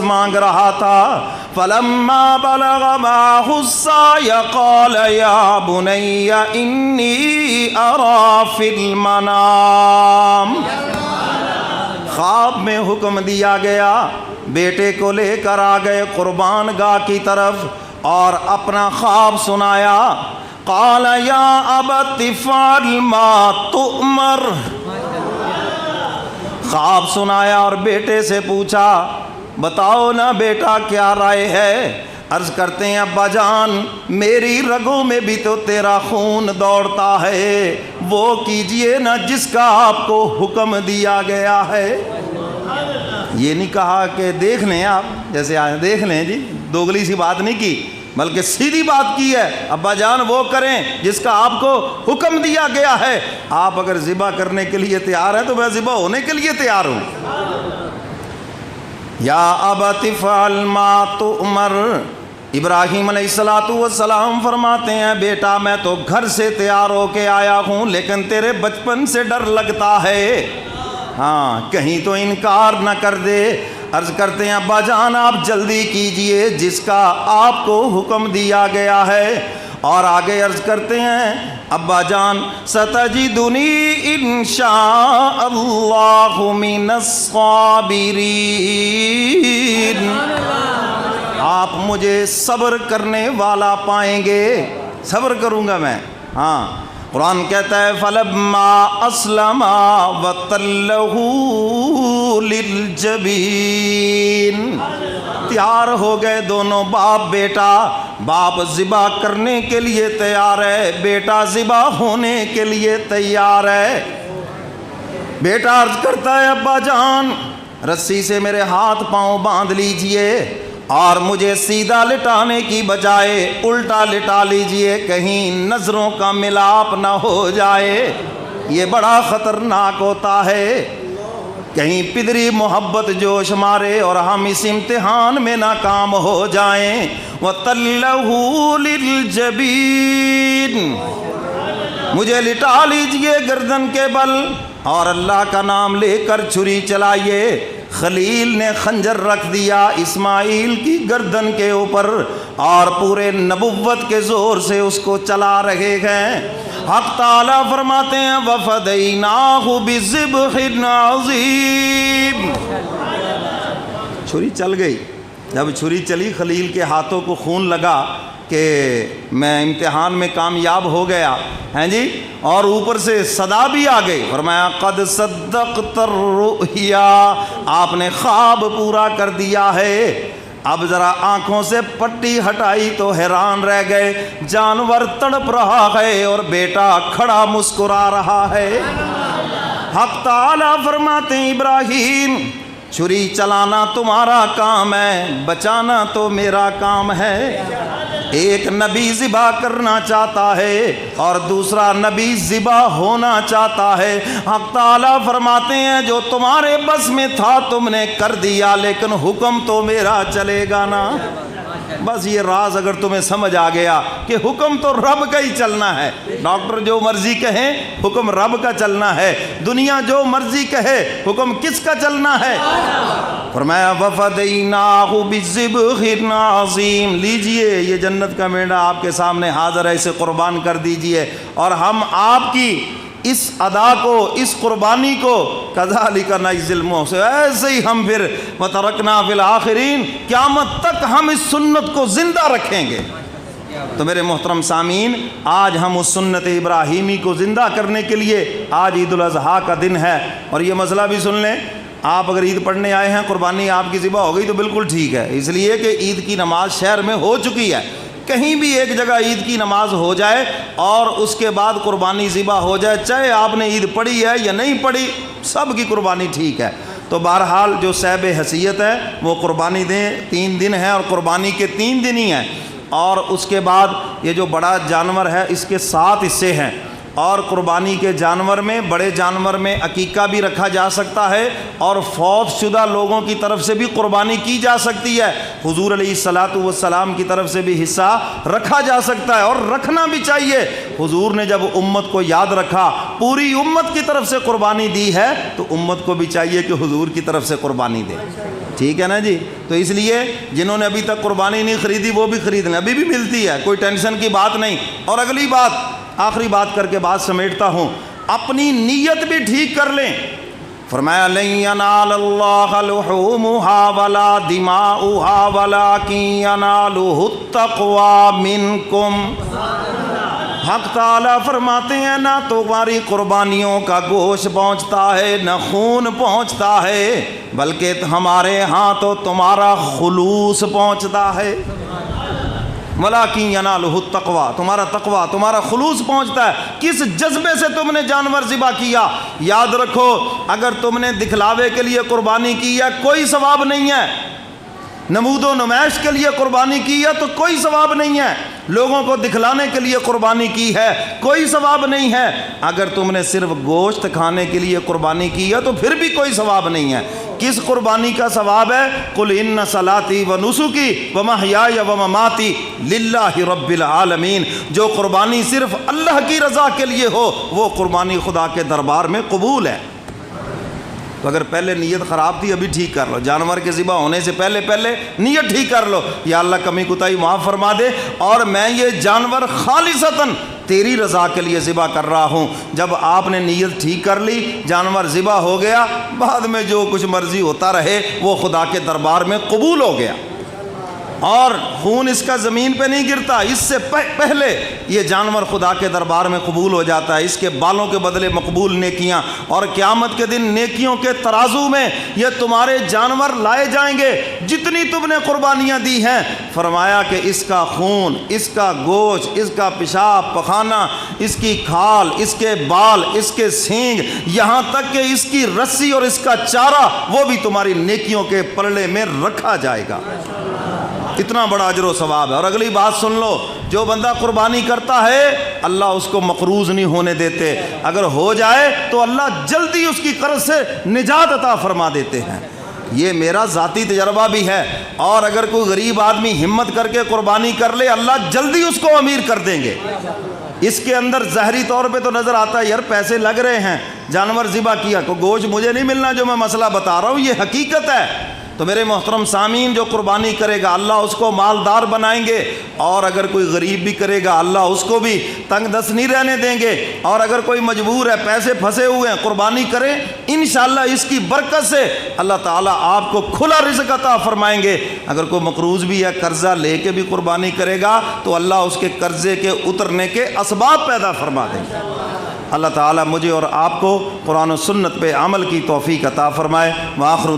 مانگ رہا تھا. فلما بلغ معه السعي قال يا بني إني أرى في المنام. خواب میں حکم دیا گیا، بیٹے کو لے کر آ گئے قربان گاہ کی طرف اور اپنا خواب سنایا. قال یا ابت افعل ما تؤمر. خواب سنایا اور بیٹے سے پوچھا بتاؤ نا بیٹا کیا رائے ہے. عرض کرتے ہیں ابا جان میری رگوں میں بھی تو تیرا خون دوڑتا ہے، وہ کیجئے نا جس کا آپ کو حکم دیا گیا ہے. یہ نہیں کہا کہ دیکھ لیں آپ جیسے آئے دیکھ لیں جی، دوگلی سی بات نہیں کی بلکہ سیدھی بات کی ہے. ابا جان وہ کریں جس کا آپ کو حکم دیا گیا ہے. آپ اگر ذبح کرنے کے لیے تیار ہیں تو میں ذبح ہونے کے لیے تیار ہوں. یا ابت افعل ما تؤمر. ابراہیم علیہ السلام فرماتے ہیں بیٹا میں تو گھر سے تیار ہو کے آیا ہوں لیکن تیرے بچپن سے ڈر لگتا ہے، ہاں کہیں تو انکار نہ کر دے. عرض کرتے ہیں ابا جان آپ جلدی کیجئے جس کا آپ کو حکم دیا گیا ہے. اور آگے عرض کرتے ہیں ابا جان ستجدنی انشاء اللہ من الصابرین. آپ مجھے صبر کرنے والا پائیں گے، صبر کروں گا میں. ہاں قرآن کہتا ہے فلما اسلما وتلہ للجبین. تیار ہو گئے دونوں باپ بیٹا. باپ ذبح کرنے کے لیے تیار ہے، بیٹا ذبح ہونے کے لیے تیار ہے. بیٹا عرض کرتا ہے ابا جان رسی سے میرے ہاتھ پاؤں باندھ لیجئے اور مجھے سیدھا لٹانے کی بجائے الٹا لٹا لیجئے، کہیں نظروں کا ملاپ نہ ہو جائے، یہ بڑا خطرناک ہوتا ہے. کہیں پدری محبت جوش مارے اور ہم اس امتحان میں ناکام ہو جائیں. وَتَلَّهُ لِلْجَبِينِ. مجھے لٹا لیجئے گردن کے بل اور اللہ کا نام لے کر چھری چلائیے. خلیل نے خنجر رکھ دیا اسماعیل کی گردن کے اوپر اور پورے نبوت کے زور سے اس کو چلا رہے ہیں. حق تعالیٰ فرماتے ہیں وَفَدَيْنَاهُ بِذِبْحٍ عَظِيمٍ. چھری چل گئی. جب چھری چلی خلیل کے ہاتھوں کو خون لگا کہ میں امتحان میں کامیاب ہو گیا ہیں جی، اور اوپر سے صدا بھی آ گئی. فرمایا قد صدقت الرؤیا، آپ نے خواب پورا کر دیا ہے. اب ذرا آنکھوں سے پٹی ہٹائی تو حیران رہ گئے، جانور تڑپ رہا ہے اور بیٹا کھڑا مسکرا رہا ہے. حق تعالیٰ فرماتے ہیں ابراہیم چھری چلانا تمہارا کام ہے، بچانا تو میرا کام ہے. ایک نبی ذبح کرنا چاہتا ہے اور دوسرا نبی ذبح ہونا چاہتا ہے. حق تعالیٰ فرماتے ہیں جو تمہارے بس میں تھا تم نے کر دیا لیکن حکم تو میرا چلے گا نا. بس یہ راز اگر تمہیں سمجھ آ گیا کہ حکم تو رب کا ہی چلنا ہے. ڈاکٹر جو مرضی کہیں حکم رب کا چلنا ہے، دنیا جو مرضی کہے حکم کس کا چلنا ہے؟ فرمایا وَفَدَيْنَاهُ بِذِبْحٍ عَظِيمٍ. لیجئے یہ جنت کا میڑا آپ کے سامنے حاضر ہے، اسے قربان کر دیجئے اور ہم آپ کی اس ادا کو، اس قربانی کو کذالک نجزی المحسنین، ایسے ہی ہم پھر وترکنا فی الآخرین، قیامت تک ہم اس سنت کو زندہ رکھیں گے. تو میرے محترم سامعین، آج ہم اس سنت ابراہیمی کو زندہ کرنے کے لیے آج عید الاضحیٰ کا دن ہے. اور یہ مسئلہ بھی سن لیں، آپ اگر عید پڑھنے آئے ہیں قربانی آپ کی ذبح ہو گئی تو بالکل ٹھیک ہے، اس لیے کہ عید کی نماز شہر میں ہو چکی ہے. کہیں بھی ایک جگہ عید کی نماز ہو جائے اور اس کے بعد قربانی ذبح ہو جائے، چاہے آپ نے عید پڑھی ہے یا نہیں پڑھی، سب کی قربانی ٹھیک ہے. تو بہرحال جو صاحب حیثیت ہے وہ قربانی دیں. 3 دن ہیں اور قربانی کے 3 دن ہی ہیں. اور اس کے بعد یہ جو بڑا جانور ہے اس کے 7 حصے ہیں. اور قربانی کے جانور میں، بڑے جانور میں عقیقہ بھی رکھا جا سکتا ہے، اور فوت شدہ لوگوں کی طرف سے بھی قربانی کی جا سکتی ہے۔ حضور علیہ الصلاۃ والسلام کی طرف سے بھی حصہ رکھا جا سکتا ہے، اور رکھنا بھی چاہیے۔ حضور نے جب امت کو یاد رکھا، پوری امت کی طرف سے قربانی دی ہے، تو امت کو بھی چاہیے کہ حضور کی طرف سے قربانی دے۔ ٹھیک ہے نا جی؟ تو اس لیے جنہوں نے ابھی تک قربانی نہیں خریدی وہ بھی خرید لیں، ابھی بھی ملتی ہے، کوئی ٹینشن کی بات نہیں۔ اور اگلی بات، آخری بات کر کے بات سمیٹتا ہوں، اپنی نیت بھی ٹھیک کر لیں۔ فرمایا لن ینال اللہ لحومها ولا دماؤها ولکن ینالہ التقوی منکم۔ حق تعالیٰ فرماتے ہیں نہ تمہاری قربانیوں کا گوشت پہنچتا ہے، نہ خون پہنچتا ہے، بلکہ ہمارے ہاں تو تمہارا خلوص پہنچتا ہے۔ وَلَٰكِن يَنَالُهُ التَّقْوَىٰ، تمہارا تقویٰ، تمہارا خلوص پہنچتا ہے۔ کس جذبے سے تم نے جانور ذبح کیا؟ یاد رکھو، اگر تم نے دکھلاوے کے لیے قربانی کی ہے کوئی ثواب نہیں ہے، نمود و نمائش کے لیے قربانی کی ہے تو کوئی ثواب نہیں ہے، لوگوں کو دکھلانے کے لیے قربانی کی ہے کوئی ثواب نہیں ہے، اگر تم نے صرف گوشت کھانے کے لیے قربانی کی ہے تو پھر بھی کوئی ثواب نہیں ہے۔ کس قربانی کا ثواب ہے؟ قل ان صلاتی و نسکی و محیای و مماتی للہ رب العالمین۔ جو قربانی صرف اللہ کی رضا کے لیے ہو وہ قربانی خدا کے دربار میں قبول ہے۔ تو اگر پہلے نیت خراب تھی ابھی ٹھیک کر لو، جانور کے ذبح ہونے سے پہلے نیت ٹھیک کر لو، یا اللہ کمی کوتاہی معاف فرما دے، اور میں یہ جانور خالصتاً تیری رضا کے لیے ذبح کر رہا ہوں۔ جب آپ نے نیت ٹھیک کر لی، جانور ذبح ہو گیا، بعد میں جو کچھ مرضی ہوتا رہے وہ خدا کے دربار میں قبول ہو گیا، اور خون اس کا زمین پہ نہیں گرتا، اس سے پہلے یہ جانور خدا کے دربار میں قبول ہو جاتا ہے۔ اس کے بالوں کے بدلے مقبول نیکیاں، اور قیامت کے دن نیکیوں کے ترازو میں یہ تمہارے جانور لائے جائیں گے جتنی تم نے قربانیاں دی ہیں۔ فرمایا کہ اس کا خون، اس کا گوشت، اس کا پیشاب پخانہ، اس کی کھال، اس کے بال، اس کے سینگ، یہاں تک کہ اس کی رسی اور اس کا چارہ، وہ بھی تمہاری نیکیوں کے پلڑے میں رکھا جائے گا۔ اتنا بڑا اجر و ثواب ہے۔ اور اگلی بات سن لو، جو بندہ قربانی کرتا ہے اللہ اس کو مقروض نہیں ہونے دیتے، اگر ہو جائے تو اللہ جلدی اس کی قرض سے نجات عطا فرما دیتے ہیں۔ یہ میرا ذاتی تجربہ بھی ہے، اور اگر کوئی غریب آدمی ہمت کر کے قربانی کر لے اللہ جلدی اس کو امیر کر دیں گے۔ اس کے اندر ظاہری طور پہ تو نظر آتا ہے یار پیسے لگ رہے ہیں، جانور ذبح کیا، کو گوشت مجھے نہیں ملنا، جو میں مسئلہ بتا رہا ہوں یہ حقیقت ہے۔ تو میرے محترم سامعین، جو قربانی کرے گا اللہ اس کو مالدار بنائیں گے، اور اگر کوئی غریب بھی کرے گا اللہ اس کو بھی تنگ دست نہیں رہنے دیں گے، اور اگر کوئی مجبور ہے، پیسے پھنسے ہوئے ہیں، قربانی کرے، انشاءاللہ اس کی برکت سے اللہ تعالیٰ آپ کو کھلا رزق عطا فرمائیں گے۔ اگر کوئی مقروض بھی ہے، قرضہ لے کے بھی قربانی کرے گا تو اللہ اس کے قرضے کے اترنے کے اسباب پیدا فرما دیں گے۔ اللہ تعالیٰ مجھے اور آپ کو قرآن و سنت پہ عمل کی توفیق عطا فرمائے۔ وآخر